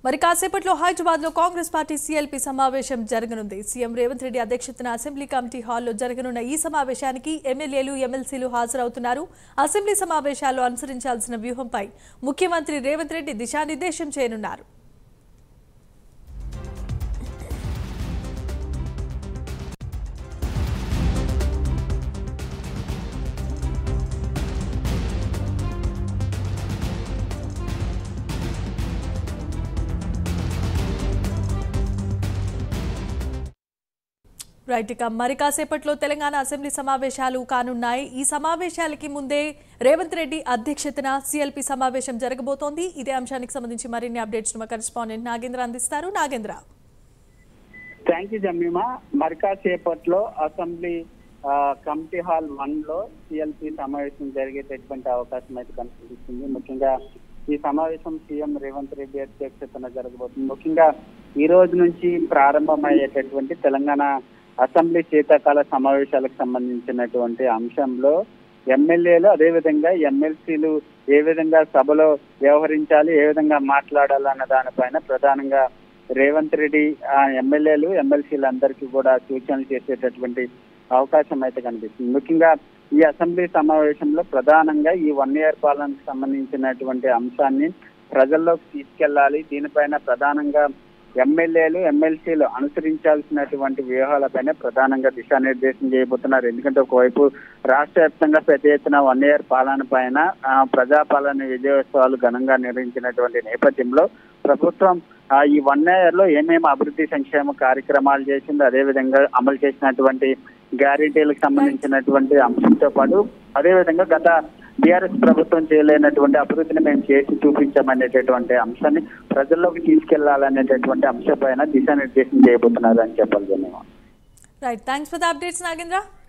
మరి కాసేపట్లో హైదరాబాద్ లో కాంగ్రెస్ పార్టీ సీఎల్పీ సమావేశం జరగనుంది. సీఎం రేవంత్ రెడ్డి అధ్యక్షతన అసెంబ్లీ కమిటీ హాల్లో జరగనున్న ఈ సమావేశానికి ఎమ్మెల్యేలు, ఎమ్మెల్సీలు హాజరవుతున్నారు. అసెంబ్లీ సమావేశాల్లో అనుసరించాల్సిన వ్యూహంపై ముఖ్యమంత్రి రేవంత్ రెడ్డి దిశానిర్దేశం చేయనున్నారు. రైట్, ఇక మరి కాసేపట్లో తెలంగాణ అసెంబ్లీ సమావేశాలు కానున్నాయి. ఈ సమావేశాలకి ముందే రేవంత్ రెడ్డి అధ్యక్షతన సీఎల్పీ సమావేశం జరగబోతోంది. ఇదే అంశానికి సంబంధించి మరిన్ని అప్డేట్స్ మా కరెస్పాండెంట్ నాగేంద్ర అందిస్తారు. నాగేంద్ర. Thank you Jemima. మరి కాసేపట్లో అసెంబ్లీ కమిటీ హాల్ 1 లో సీఎల్పీ సమావేశం జరిగేటటువంటి అవకాశం అయితే కనిపిస్తుంది. ముఖ్యంగా ఈ సమావేశం సీఎం రేవంత్ రెడ్డి అధ్యక్షతన జరగబోతుంది. ముఖ్యంగా ఈ రోజు నుంచి ప్రారంభమయ్యేటటువంటి తెలంగాణ అసెంబ్లీ శీతాకాల సమావేశాలకు సంబంధించినటువంటి అంశంలో ఎమ్మెల్యేలు అదేవిధంగా ఎమ్మెల్సీలు ఏ విధంగా సభలో వ్యవహరించాలి, ఏ విధంగా మాట్లాడాలన్న దానిపైన ప్రధానంగా రేవంత్ రెడ్డి ఎమ్మెల్యేలు, ఎమ్మెల్సీలు అందరికీ కూడా సూచనలు చేసేటటువంటి అవకాశం అయితే కనిపిస్తుంది. ముఖ్యంగా ఈ అసెంబ్లీ సమావేశంలో ప్రధానంగా ఈ 1 year పాలనకు సంబంధించినటువంటి అంశాన్ని ప్రజల్లోకి తీసుకెళ్లాలి. దీనిపైన ప్రధానంగా ఎమ్మెల్యేలు, ఎమ్మెల్సీలు అనుసరించాల్సినటువంటి వ్యూహాలపైన ప్రధానంగా దిశానిర్దేశం చేయబోతున్నారు. ఎందుకంటే ఒకవైపు రాష్ట్ర వ్యాప్తంగా పెద్ద ఎత్తున 1 year పాలన పైన ప్రజాపాలన విజయోత్సవాలు ఘనంగా నిర్వహించినటువంటి నేపథ్యంలో ప్రభుత్వం ఈ 1 year లో ఏమేమి అభివృద్ధి సంక్షేమ కార్యక్రమాలు చేసిందో, అదేవిధంగా అమలు చేసినటువంటి గ్యారెంటీలకు సంబంధించినటువంటి అంశంతో పాటు అదేవిధంగా గత బీఆర్ఎస్ ప్రభుత్వం చేయలేనటువంటి అభివృద్ధిని మేము చేసి చూపించామనేటటువంటి అంశాన్ని ప్రజల్లోకి తీసుకెళ్లాలనేటటువంటి అంశం పైన దిశానిర్దేశం చేయబోతున్నారు అని చెప్పాలి. Right, thanks for the updates Nagendra.